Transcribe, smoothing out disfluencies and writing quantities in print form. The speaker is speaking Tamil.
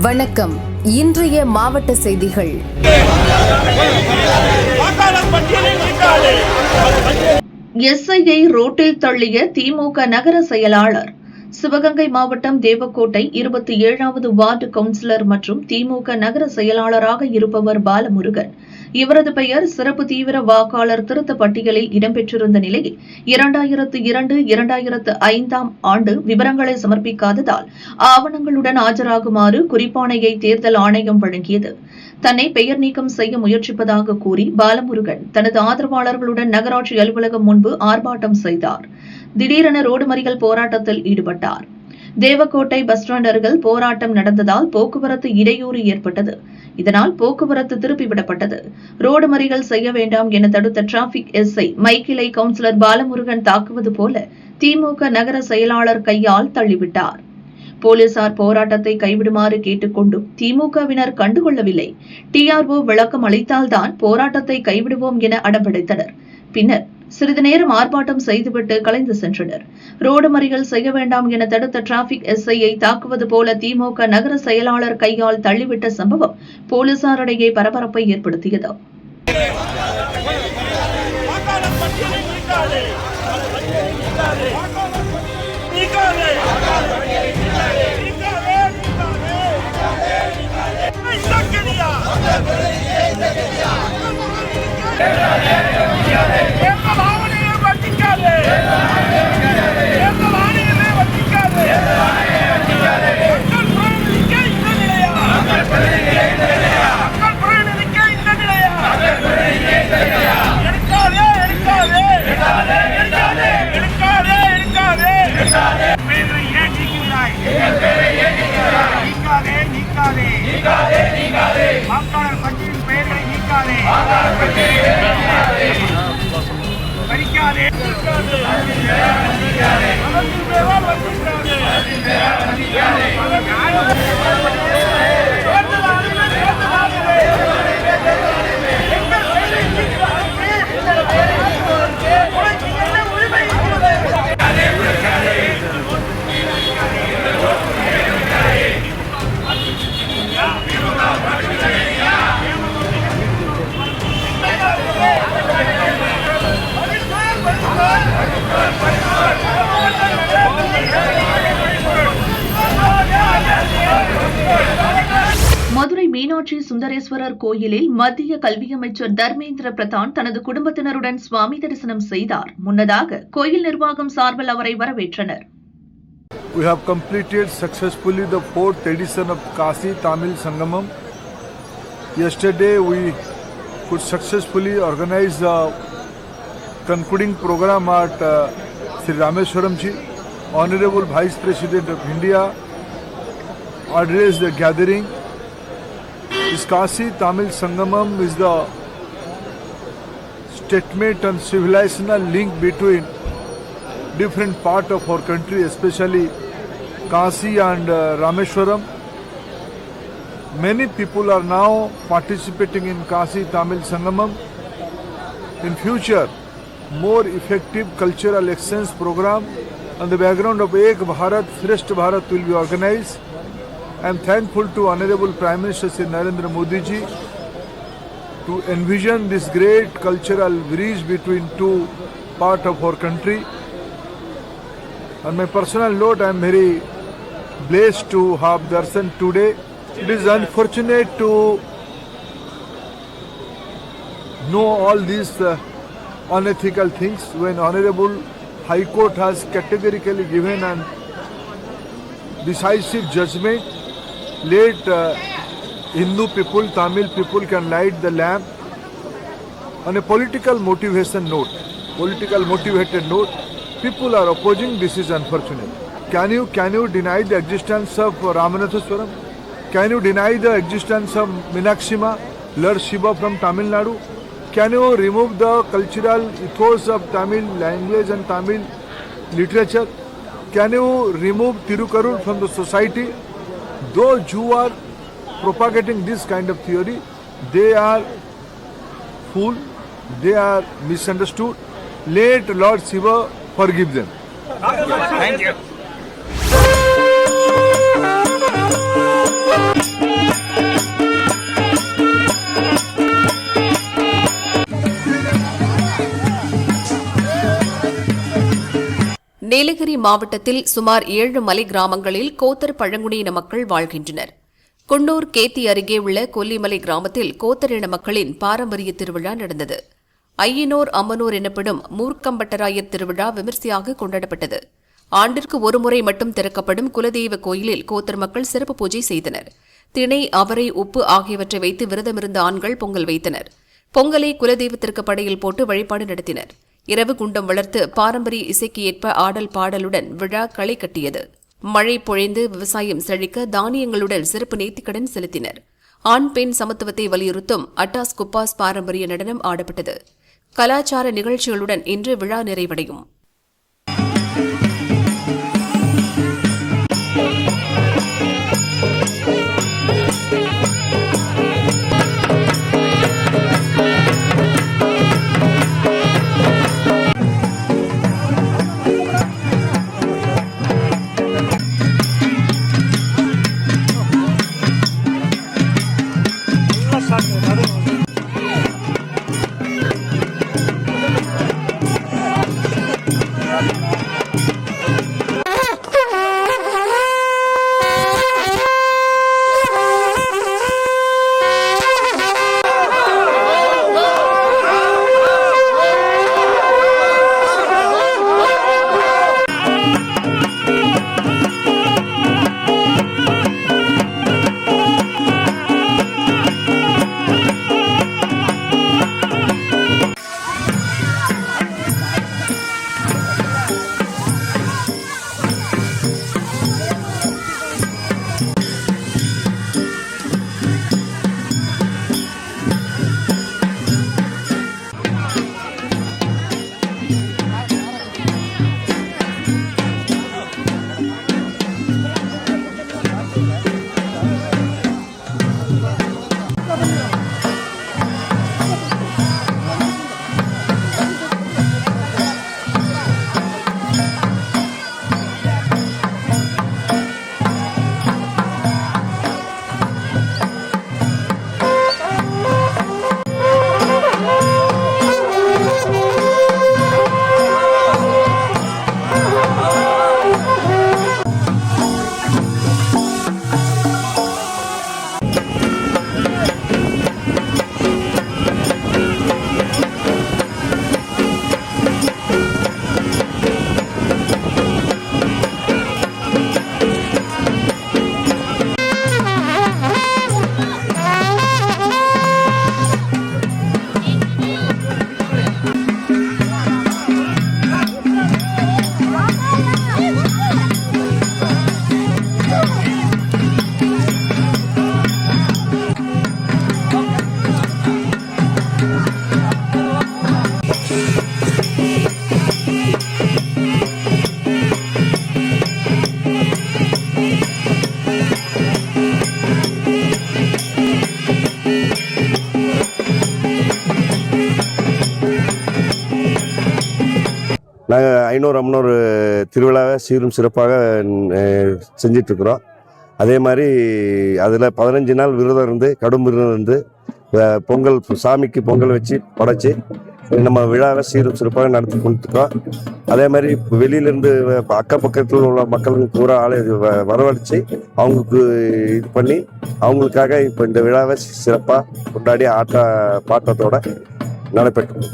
வணக்கம். இன்றைய மாவட்ட செய்திகள். எஸ்ஐயை ரோட்டில் தள்ளிய திமுக நகர செயலாளர். சிவகங்கை மாவட்டம் தேவக்கோட்டை 27வது வார்டு கவுன்சிலர் மற்றும் திமுக நகர செயலாளராக இருப்பவர் பாலமுருகன். இவரது பெயர் சிறப்பு தீவிர வாக்காளர் திருத்த பட்டியலில் இடம்பெற்றிருந்த நிலையில் 2002-2005 ஆண்டு விவரங்களை சமர்ப்பிக்காததால் ஆவணங்களுடன் ஆஜராகுமாறு குறிப்பாணையை தேர்தல் ஆணையம் வழங்கியது. தன்னை பெயர் நீக்கம் செய்ய முயற்சிப்பதாக கூறி பாலமுருகன் தனது ஆதரவாளர்களுடன் நகராட்சி அலுவலகம் முன்பு ஆர்ப்பாட்டம் செய்தார். திடீரென ரோடு மறியல் போராட்டத்தில் ஈடுபட்டார். தேவக்கோட்டை பஸ் ஸ்டாண்ட் அருகில் போராட்டம் நடந்ததால் போக்குவரத்து இடையூறு ஏற்பட்டது. இதனால் போக்குவரத்து திருப்பிவிடப்பட்டது. ரோடு மறியல் செய்ய வேண்டாம் என தடுத்த டிராபிக் எஸ்ஐ மைக்கிளை கவுன்சிலர் பாலமுருகன் தாக்குவது போல திமுக நகர செயலாளர் கையால் தள்ளிவிட்டார். போலீசார் போராட்டத்தை கைவிடுமாறு கேட்டுக்கொண்டும் திமுகவினர் கண்டுகொள்ளவில்லை. டிஆர்ஓ விளக்கம் அளித்தால்தான் போராட்டத்தை கைவிடுவோம் என அடம்பிடித்தனர். பின்னர் சிறிது நேரம் ஆர்ப்பாட்டம் செய்துவிட்டு கலைந்து சென்றனர். ரோடு மறியல் செய்ய வேண்டாம் என தடுத்த டிராபிக் எஸ்ஐயை தாக்குவது போல திமுக நகர செயலாளர் கையால் தள்ளிவிட்ட சம்பவம் போலீசாரிடையே பரபரப்பை ஏற்படுத்தியது. வாக்காளர் பட்டியலின் பெயர்களை நீக்காதே, படிக்காதே, மதுரை மீனாட்சி சுந்தரேஸ்வரர் கோயிலில் மத்திய கல்வி அமைச்சர் தர்மேந்திர பிரதான் தனது குடும்பத்தினருடன் சுவாமி தரிசனம் செய்தார். முன்னதாக கோயில் நிர்வாகம் சார்பில் அவரை வரவேற்றனர். We have completed successfully the 4th edition of Kasi Tamil Sangamam. Yesterday we could successfully organize the concluding program at Sri Rameswaram ji. Honorable Vice President of India addressed the gathering. This Kasi Tamil Sangamam is the statement and civilizational link between different part of our country, especially Kasi and Rameswaram. Many people are now participating in Kasi Tamil Sangamam. In future, more effective cultural exchange program on the background of Ek Bharat, Shresth Bharat will be organized. I am thankful to Honorable Prime Minister Sri Narendra Modi ji to envision this great cultural bridge between two parts of our country. On my personal note, I am very blessed to have darshan today. It is unfortunate to know all these unethical things when Honorable High Court has categorically given an decisive judgment. Let Hindu people, Tamil people can light the lamp. On a political motivated note, people are opposing. This is unfortunate. Can you deny the existence of Ramanathaswaram? Can you deny the existence of Meenakshima, Lord Shiva from Tamil Nadu? Can you remove the cultural ethos of Tamil language and Tamil literature? Can you remove Tirukarur from the society? Those who are propagating this kind of theory, they are fool, they are misunderstood. Let Lord Shiva forgive them. Thank you. Nilgiri மாவட்டத்தில் சுமார் 7 மலை கிராமங்களில் கோத்தர் பழங்குடியின மக்கள் வாழ்கின்றனர். குன்னூர் கேத்தி அருகே உள்ள கொல்லிமலை கிராமத்தில் கோத்தர் இன மக்களின் பாரம்பரிய திருவிழா நடந்தது. ஐயனூர் அம்மனூர் எனப்படும் மூர்க்கம்பட்டராயர் திருவிழா விமர்சையாக கொண்டாடப்பட்டது. ஆண்டிற்கு ஒருமுறை மட்டும் திறக்கப்படும் குலதெய்வ கோயிலில் கோத்தர் மக்கள் சிறப்பு பூஜை செய்தனர். திணை, அவரை, உப்பு ஆகியவற்றை வைத்து விரதமிருந்த ஆண்கள் பொங்கல் வைத்தனர். பொங்கலை குலதெய்வத்திற்கு படையில் போட்டு வழிபாடு நடத்தினர். இரவு குண்டம் வளர்த்து பாரம்பரிய இசைக்கு ஏற்ப ஆடல் பாடலுடன் விழா களை கட்டியது. மழை பொழிந்து விவசாயம் செழிக்க தானியங்களுடன் சிறப்பு நேர்த்திக்கடன் செலுத்தினர். ஆண் பெண் சமத்துவத்தை வலியுறுத்தும் அட்டாஸ் குப்பாஸ் பாரம்பரிய நடனம் ஆடப்பட்டது. கலாச்சார நிகழ்ச்சிகளுடன் இன்று விழா நிறைவடையும். நாங்கள் ஐநூறு அம்மனூர் திருவிழாவை சீரும் சிறப்பாக செஞ்சிட்ருக்குறோம். அதே மாதிரி அதில் 15 நாள் விரதம் இருந்து கடும் விரதம் இருந்து பொங்கல் சாமிக்கு பொங்கல் வச்சு படைச்சி நம்ம விழாவை சீரும் சிறப்பாக நடத்தி கொண்டுருக்கோம். அதே மாதிரி வெளியிலேருந்து அக்கப்பக்கத்தில் உள்ள மக்களுக்கு பூரா ஆளை வரவழைச்சி அவங்களுக்கு இது பண்ணி அவங்களுக்காக இப்போ இந்த விழாவை சிறப்பாக கொண்டாடி பாட்டத்தோடு நடைபெற்றோம்.